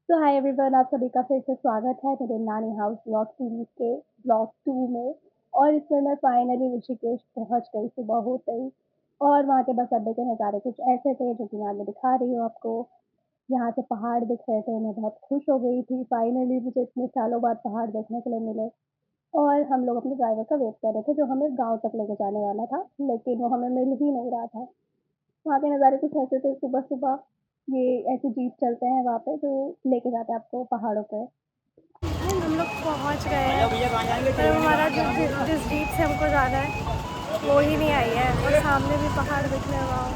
तो hi everyone, आप सभी का फिर से स्वागत है मेरे नानी हाउस व्लॉग सीरीज के व्लॉग 2 में। और इसमें मैं फाइनली ऋषिकेश पहुंच गई, सुबह होते ही। और वहाँ के बस अड्डे के नज़ारे कुछ ऐसे थे जो कि मैं आगे दिखा रही हूँ आपको। यहाँ से पहाड़ दिख रहे थे, मैं बहुत खुश हो गई थी, फाइनली मुझे इतने सालों बाद पहाड़ देखने के लिए मिले। और हम लोग अपने ड्राइवर का वेट कर रहे थे जो हमें गाँव तक लेके जाने वाला था, लेकिन वो हमें मिल ही नहीं रहा था। वहाँ के नज़ारे कुछ ऐसे थे, सुबह-सुबह ये ऐसे जीप चलते हैं वहाँ पे जो लेके जाते हैं आपको पहाड़ों पे। हम लोग पहुँच गए हैं, पर हमारा जो जिस जीप से हमको जाना है वो ही नहीं आई है। और सामने भी पहाड़ दिख रहे हैं, वहाँ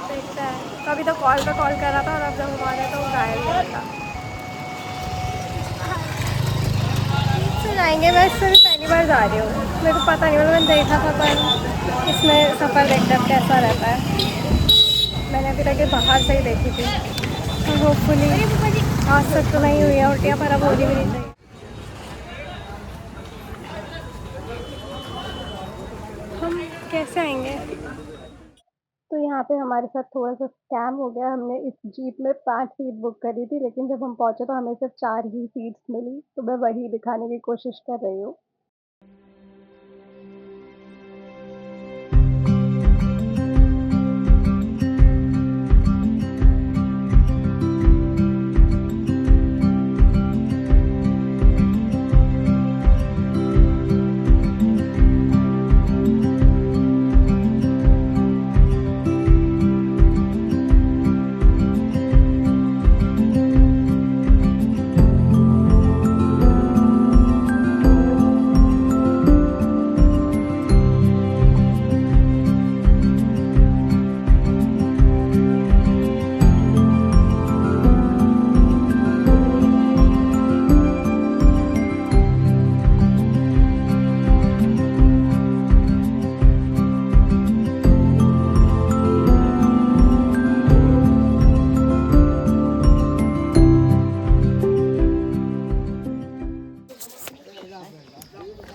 देखते हैं। कभी तो कॉल पे कॉल कर रहा था और अब जब हम आ रहे हैं तो वो गायब ही नहीं था। जीप से जाएंगे, मैं इससे भी पहली बार जा रही हूँ, मेरे को पता नहीं, मतलब मैंने देखा था पर इसमें सफ़र देखते हैं कैसा रहता है। मैंने अभी तक ये बाहर से ही देखी थी, और होपफुली आज तक तो नहीं हुई है उल्टियाँ, पर अब होनी भी नहीं चाहिए। हम कैसे आएंगे? तो यहाँ पे हमारे साथ थोड़ा-सा स्कैम हो गया। हमने इस जीप में 5 सीट बुक करी थी, लेकिन जब हम पहुँचे तो हमें सिर्फ़ 4 ही सीट्स मिली, तो मैं वही दिखाने की कोशिश कर रही हूँ।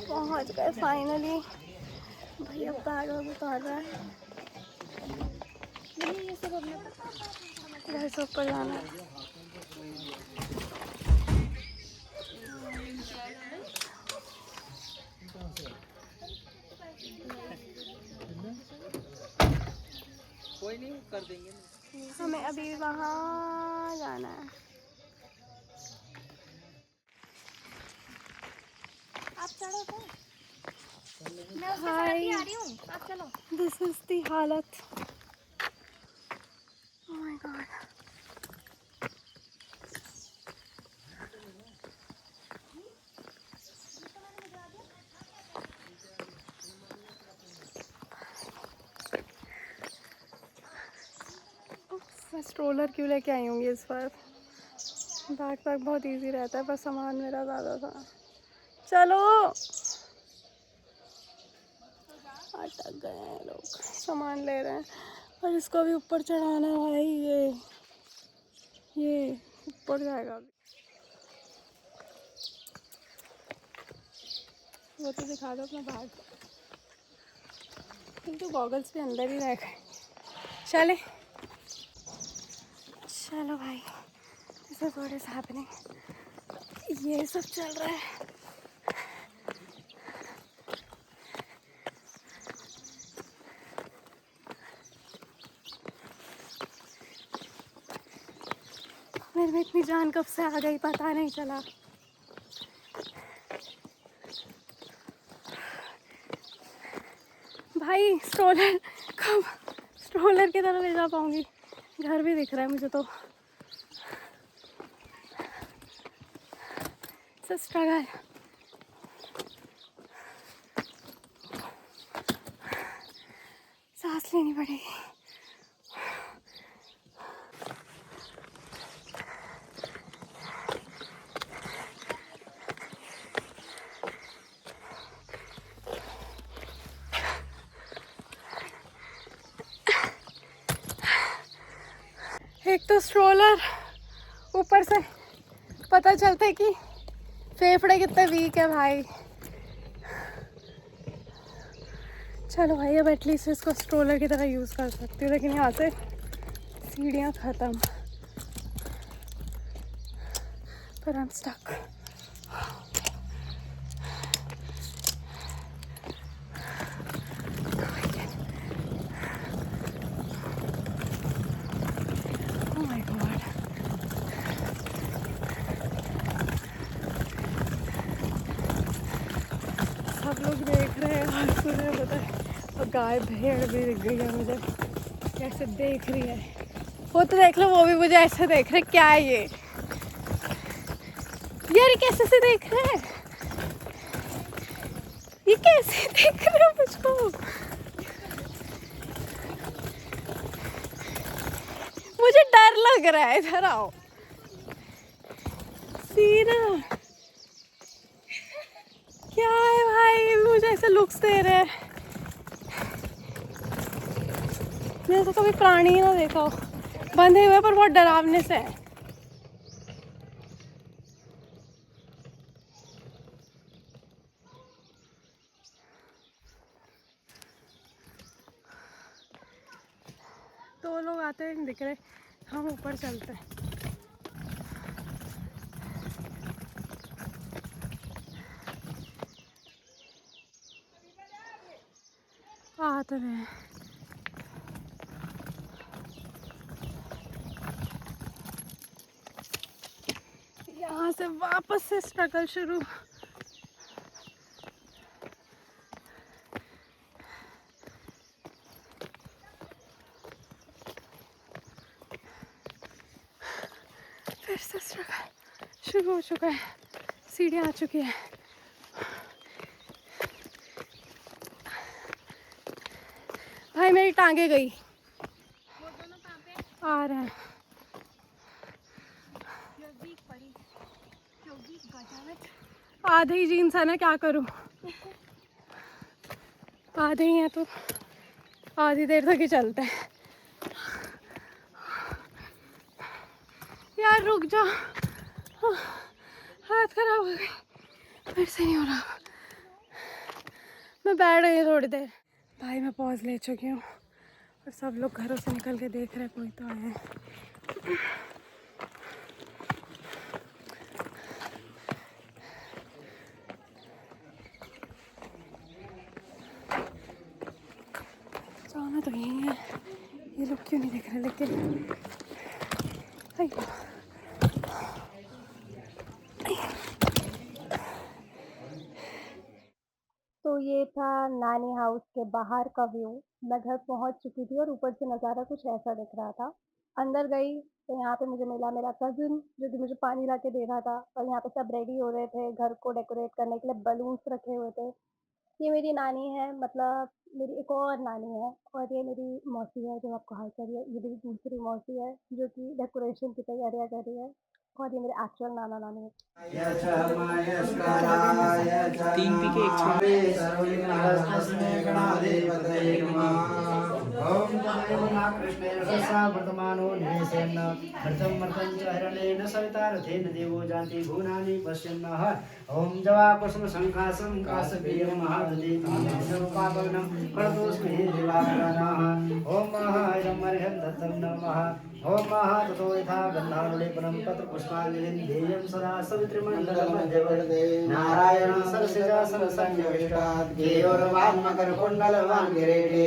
पहुँच गए फाइनली। भैया बैग वैग उतार रहा है। घर से ऊपर जाना है। कोई नहीं कर देंगे। हमें अभी वहाँ जाना है। आप चढ़ो तो मैं उसके साथ ही आ रही हूँ, आप चलो। दिस इज दी हालत। Oh my God. मैं स्ट्रोलर क्यों लेके आई हूँ इस बार? बैकपैक बहुत इजी रहता है, पर सामान मेरा ज़्यादा था। चलो, अटक गए हैं लोग, सामान ले रहे हैं। और इसको भी ऊपर चढ़ाना है भाई। ये ऊपर जाएगा अभी। वो तो दिखा दो अपना बैग, किंतु गॉगल्स भी अंदर ही रह गए। चले चलो भाई, इसे थोड़े से हैपनिंग ये सब चल रहा है। मेरे में इतनी जान कब से आ गई पता नहीं चला। भाई स्ट्रोलर की तरह ले जा पाऊंगी? घर भी दिख रहा है मुझे तो। स्ट्रगल। सांस लेनी पड़ेगी। एक तो स्ट्रोलर, ऊपर से पता चलता है कि फेफड़े कितने वीक है भाई। चलो भाई, अब एटलीस्ट इसको स्ट्रोलर की तरह यूज़ कर सकती हूँ, लेकिन यहाँ से सीढ़ियाँ ख़त्म। पर I am stuck. Oh my God. सब लोग देख रहे हैं और सुन रहे हैं, पता है। और गाय भेड़ भी दिख गई है मुझे, कैसे देख रही है। वो तो देख लो, वो भी मुझे ऐसे देख रहे। क्या है ये यार, ये कैसे से देख रहे हैं, ये कैसे देख रहे हो मुझको। मुझे डर लग रहा है, इधर आओ। सीना क्या है भाई, मुझे ऐसे लुक्स दे रहे हैं। मैंने तो कभी प्राणी ही ना देखा हो, बंधे हुए पर बहुत डरावने से है। दो लोग आते हुए नहीं दिख रहे, हम ऊपर चलते हैं। आते हैं। यहाँ से वापस से स्ट्रगल शुरू। फिर से स्ट्रगल शुरू हो चुका है, सीढ़ियाँ आ चुकी है। भाई मेरी टांगे गई। वो दोनों कहाँ पे? आ रहे हैं। आधे ही जीन्स है ना, क्या करूँ। आधे ही हैं तो आधी देर तक ही चलते हैं। यार रुक जा, हाथ खराब हो गए, फिर से नहीं हो रहा। मैं बैठ गई थोड़ी देर। भाई मैं पॉज ले चुकी हूँ और सब लोग घरों से निकल के देख रहे, कोई तो आए हैं। जाना तो यही है, ये लोग क्यों नहीं दिख रहे। लेकिन तो ये था नानी हाउस के बाहर का व्यू। मैं घर पहुंच चुकी थी और ऊपर से नज़ारा कुछ ऐसा दिख रहा था। अंदर गई तो यहाँ पे मुझे मिला मेरा कज़िन, जो कि मुझे पानी ला के दे रहा था, और यहाँ पे सब रेडी हो रहे थे घर को डेकोरेट करने के लिए, बलून्स रखे हुए थे। ये मेरी नानी है, मतलब मेरी एक और नानी है, और ये मेरी मौसी है जो आपको हाय कर रही है। ये मेरी दूसरी मौसी है जो कि डेकोरेशन की तैयारियाँ कर रही है, और ये मेरे एक्चुअल नाना नानी है। 3 पी के 1 छोड़। ओम तदेव कृष्णेन ससा वर्तमानो निवेशेन मर्तं मर्तं च हरणेन सविता रथेन देवो जाति भुवनानि पश्यन्नः ओम जवा कुसुम शंखासं काशवीर्यं महादधीतं सर्वपावनं प्रणतोऽस्मि दिवाकरानः ओम महायमर्हं दत्तं नमः ओम ततो यथा गन्धानुलेपनं तत्र पुष्पाञ्जलिं देयं सदा सवितृमण्डलमध्यवर्ते नारायण सरसिजा सरसंयुष्टात् केयोर्वान्मकरकुण्डलवान्गिरेटे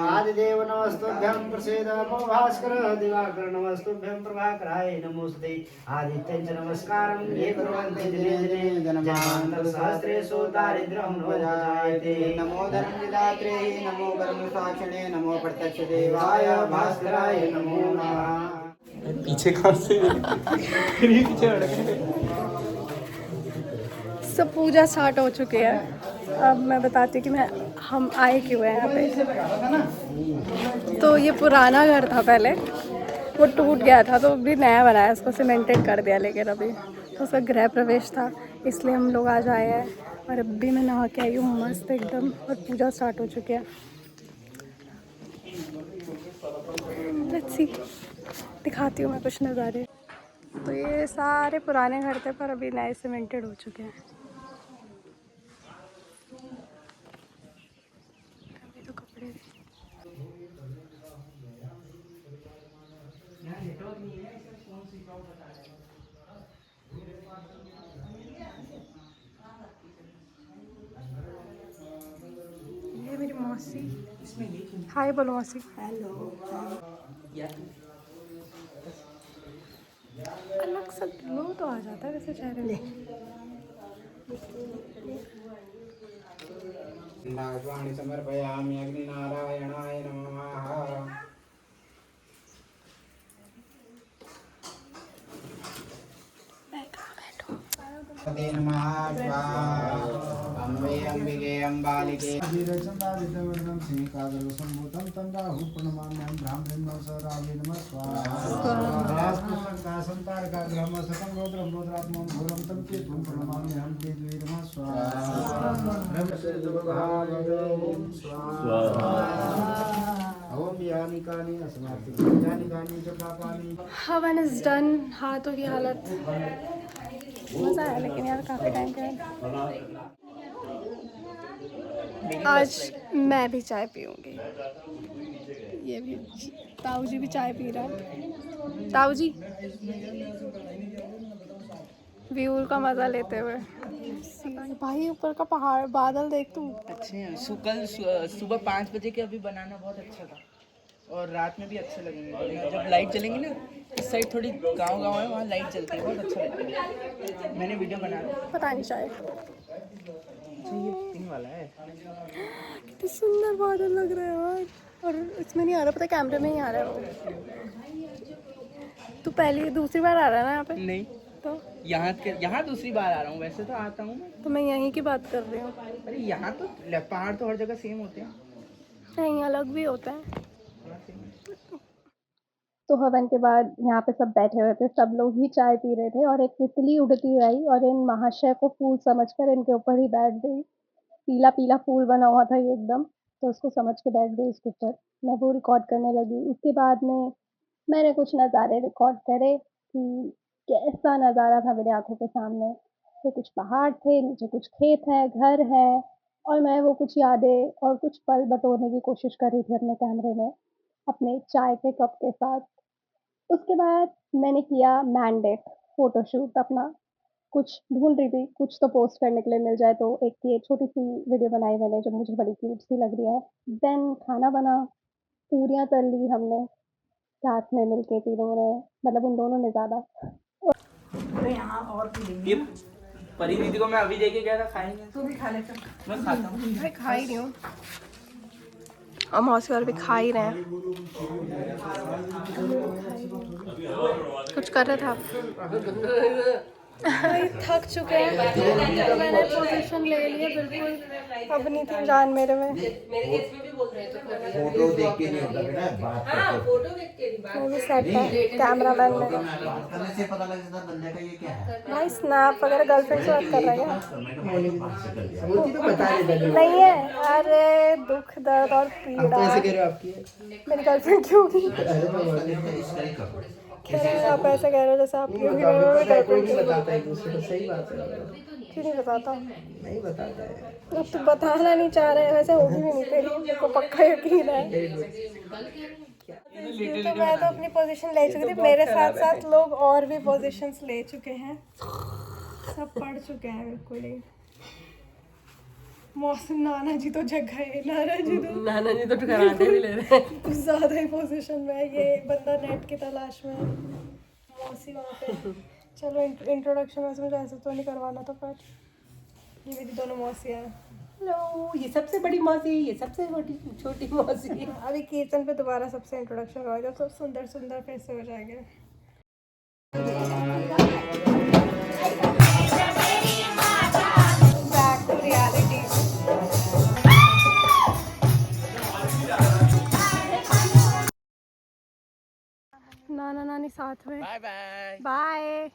आदिदेव नमस्तुभ्यं प्रसीद नमो भास्कर दिवाकर नमस्तुभ्यं प्रभाकराय नमोस्तुते आदित्यं च नमस्कारं ये कुर्वन्ति दिने दिने जन्मान्तरसहस्रेषु दारिद्र्यं न जायते नमो धर्मविदात्रे नमो कर्मसाक्षिणे नमो प्रत्यक्षदेवाय भास्कराय नमो नमः। पीछे कहाँ से पीछे हट गए। सब पूजा स्टार्ट हो चुकी है। अब मैं बताती हूँ कि हम आए क्यों हैं यहाँ पे। तो ये पुराना घर था पहले, वो टूट गया था तो अभी नया बनाया, उसको सीमेंटेड कर दिया। लेकिन अभी तो उसका गृह प्रवेश था, इसलिए हम लोग आज आए हैं। और अभी मैं नहा के आई हूँ मस्त एकदम, और पूजा स्टार्ट हो चुकी है। लेट्स सी, दिखाती हूँ मैं कुछ नज़ारे। तो ये सारे पुराने घर थे पर अभी नए सीमेंटेड हो चुके हैं। अभी तो कपड़े ये मेरी मौसी। हाय बोलो मौसी। हेलो। अलग सा ग्लो तो आ जाता है वैसे चेहरे में। नागवाणी समर्पयामि अग्निनारायणाय नमः। अम्बे अंबिके अम्बालिके वीरचंदादित्यवर्णं श्रीकादरसंभूतं तं राहु प्रणमाम्यहं ब्राह्मणं सरावे नमः स्वाहा। संतारकाग्रहं सकं रौद्रं रौद्रात्मं घोरं तं केतुं प्रणमाम्यहं केतवे नमः स्वाहा। ओम यानि कानि अस्माकं यानि कानि च पापानि। हवन इज डन। हाथों की हालत मज़ा आया लेकिन यार काफ़ी टाइम के बाद। आज मैं भी चाय पीऊँगी। ये भी ताऊ जी भी चाय पी रहा है। ताऊ जी व्यू का मज़ा लेते हुए। भाई ऊपर का पहाड़ बादल देख तू। अच्छे हैं। कल सुबह 5 बजे के अभी बनाना बहुत अच्छा था और रात में भी अच्छे लगेंगे। जब लाइट जलेंगी ना, इस साइड थोड़ी गांव है, वहाँ लाइट जलती है, बहुत अच्छा लगेगा। मैंने वीडियो बना पता नहीं शायद ये पिंग वाला है। कितने सुंदर बादल लग रहे हैं यार। और इसमें नहीं आ रहा, पता कैमरे में ही आ रहा है वो। तू पहली दूसरी बार आ रहा है ना यहाँ पे? नहीं तो यहाँ दूसरी बार आ रहा हूँ। वैसे तो आता हूँ मैं। तो मैं यहीं की बात कर रही हूँ। अरे यहाँ तो पहाड़ तो हर जगह सेम होते हैं। नहीं अलग भी होता है। तो हवन के बाद यहाँ पे सब बैठे हुए थे, सब लोग ही चाय पी रहे थे और एक तितली उड़ती आई और इन महाशय को फूल समझकर इनके ऊपर ही बैठ गई। पीला पीला फूल बना हुआ था ये एकदम, तो उसको समझ के बैठ गई उसके ऊपर। मैं वो रिकॉर्ड करने लगी। उसके बाद में मैंने कुछ नज़ारे रिकॉर्ड करे कि कैसा नज़ारा था मेरे आँखों के सामने। तो कुछ पहाड़ थे, नीचे कुछ खेत है, घर है और मैं वो कुछ यादें और कुछ पल बटोरने की कोशिश कर रही थी अपने कैमरे में, अपने चाय के कप के साथ। उसके बाद मैंने किया मैंडेट फ़ोटोशूट अपना। कुछ ढूँढ रही थी, कुछ तो पोस्ट करने के लिए मिल जाए, तो एक ये छोटी-सी वीडियो बनाई मैंने जो मुझे बड़ी क्यूट सी लग रही है। देन खाना बना, पूरियाँ तल ली हमने साथ में मिलके तीनों ने, मतलब उन दोनों ने ज़्यादा। ये परी दीदी को मैं अभी देके गया था, खाएंगे। तू भी खा ले। मैं खाता हूँ। मैं खा ही रही हूँ और मौसी और भी खा ही रहे हैं। कुछ कर रहे थे आप? थक चुके हैं तो मैंने पोजीशन ले लिया बिल्कुल। अब नहीं थी जान मेरे में। फोटो देख के नहीं होता बेटा, बात करके। वो भी सेट है कैमरामैन में। करने से पता लग जाता बंदे का ये क्या है। भाई स्नैप वगैरह गर्लफ्रेंड से बात कर रहा है क्या? बोलती तो बता दे। नहीं है। अरे दुख दर्द और पीड़ा आपकी मेरी गर्लफ्रेंड क्यों होगी? आप ऐसे कह रहे हो जैसे आपकी होगी मेरी गर्लफ्रेंड। बताता है दूसरे को। सही बात है। क्यों नहीं बताता? नहीं बताता है। अब तो बताना नहीं चाह रहे हैं, वैसे होगी भी नहीं तेरी, मेरे को पक्का यकीन है। तो मैं तो अपनी पोजीशन ले चुकी थी, मेरे साथ साथ लोग और भी पोजीशंस ले चुके हैं, सब पढ़ चुके हैं बिल्कुल ही। मौसम नाना जी तो जग गए। नाना जी तो कराटे भी ले रहे हैं। कुछ ज़्यादा ही पोजीशन में है। ये बंदा नेट की तलाश में है, मौसी वहाँ पे। चलो इंट्रोडक्शन वैसे मुझे ऐसे तो नहीं करवाना था, पर ये मेरी दोनों मौसियाँ हैं। हेलो, ये सबसे बड़ी मौसी, ये सबसे छोटी मौसी। अभी कीर्तन पे दोबारा सबसे इंट्रोडक्शन करवाएगा, सब सुंदर सुंदर फिर से हो जाएंगे। Back to reality. नाना नानी साथ में। Bye bye. बाय।